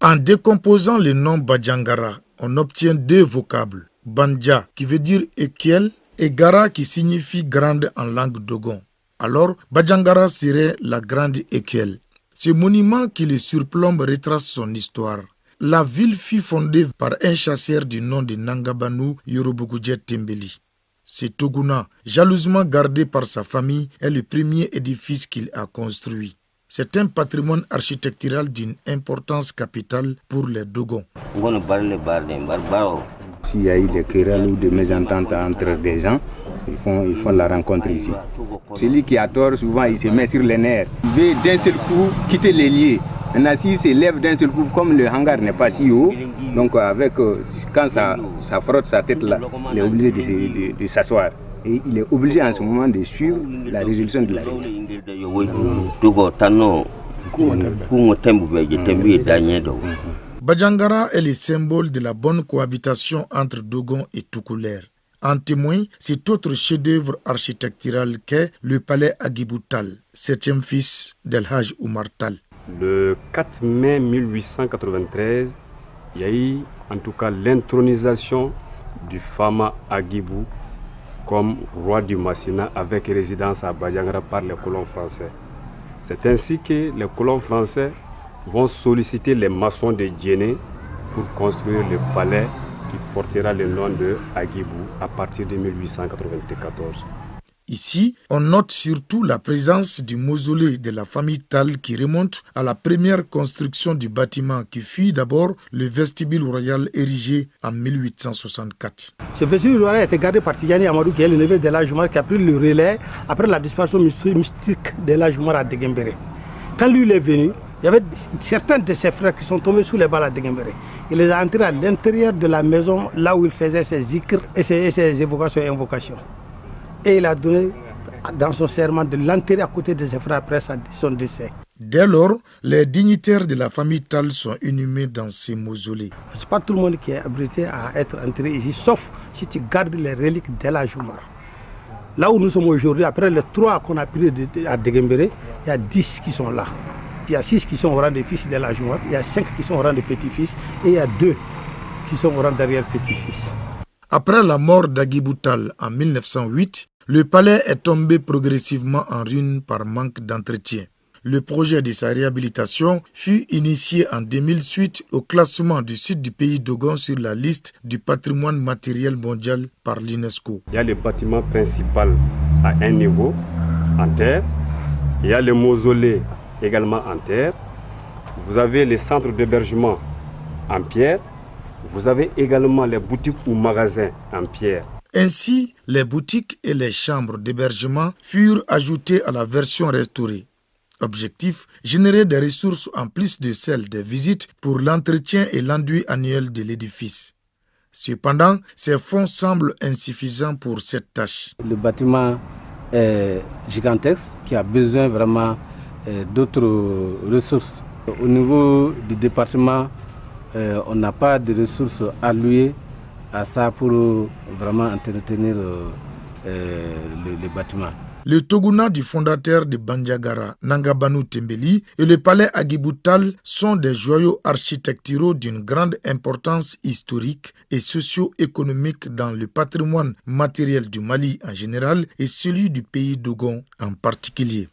En décomposant le nom Badjangara, on obtient deux vocables, Banja qui veut dire équelle et Gara qui signifie grande en langue dogon. Alors, Badjangara serait la grande équelle. Ce monument qui le surplombe retrace son histoire. La ville fut fondée par un chasseur du nom de Nangabanu Yorobogudjet Tembeli. Ce Toguna, jalousement gardé par sa famille, est le premier édifice qu'il a construit. C'est un patrimoine architectural d'une importance capitale pour les Dogons. S'il y a eu des querelles ou des mésententes entre des gens, ils font la rencontre ici. Celui qui a tort, souvent, il se met sur les nerfs. Il veut d'un seul coup quitter les lieux. Maintenant, s'il se lève d'un seul coup, comme le hangar n'est pas si haut, donc quand ça frotte sa tête là, il est obligé de s'asseoir. Et il est obligé en ce moment de suivre la résolution de la règle. Badjangara est le symbole de la bonne cohabitation entre Dogon et Toucouleur. En témoigne cet autre chef-d'œuvre architectural qu'est le palais Agibou Tall, septième fils d'El Hadj Oumar Tall. Le 4 mai 1893, il y a eu en tout cas l'intronisation du Fama Agibou comme roi du Massina avec résidence à Badjangara par les colons français. C'est ainsi que les colons français vont solliciter les maçons de Djéné pour construire le palais qui portera le nom de Agibou à partir de 1894. Ici, on note surtout la présence du mausolée de la famille Tall qui remonte à la première construction du bâtiment qui fut d'abord le vestibule royal érigé en 1864. Ce vestibule royal a été gardé par Tidjani Amadou qui est le neveu d'El Hadj Oumar qui a pris le relais après la disparition mystique d'El Hadj Oumar à Deguembéré. Quand lui est venu, il y avait certains de ses frères qui sont tombés sous les balles à Deguembéré. Il les a entrés à l'intérieur de la maison, là où il faisait ses zikrs et ses évocations et invocations. Et il a donné dans son serment de l'enterrer à côté de ses frères après son décès. Dès lors, les dignitaires de la famille Tall sont inhumés dans ces mausolées. Ce n'est pas tout le monde qui est habilité à être enterré ici, sauf si tu gardes les reliques d'El Hadj Oumar. Là où nous sommes aujourd'hui, après les 3 qu'on a pris à Deguembéré, il y a 10 qui sont là. Il y a 6 qui sont au rang des fils d'El Hadj Oumar, il y a 5 qui sont au rang des petits-fils et il y a 2 qui sont au rang d'arrière-petits-fils. Après la mort d'Agibou Tall en 1908, le palais est tombé progressivement en ruine par manque d'entretien. Le projet de sa réhabilitation fut initié en 2008 au classement du sud du pays Dogon sur la liste du patrimoine matériel mondial par l'UNESCO. Il y a le bâtiment principal à un niveau, en terre. Il y a le mausolée également en terre. Vous avez les centres d'hébergement en pierre. Vous avez également les boutiques ou magasins en pierre. Ainsi, les boutiques et les chambres d'hébergement furent ajoutées à la version restaurée. Objectif, générer des ressources en plus de celles des visites pour l'entretien et l'enduit annuel de l'édifice. Cependant, ces fonds semblent insuffisants pour cette tâche. Le bâtiment est gigantesque qui a besoin vraiment d'autres ressources. Au niveau du département, on n'a pas de ressources allouées à ça pour vraiment entretenir le bâtiment. Le Toguna du fondateur de Bandiagara, Nangabanu Tembeli, et le palais Agibou Tall sont des joyaux architecturaux d'une grande importance historique et socio-économique dans le patrimoine matériel du Mali en général et celui du pays Dogon en particulier.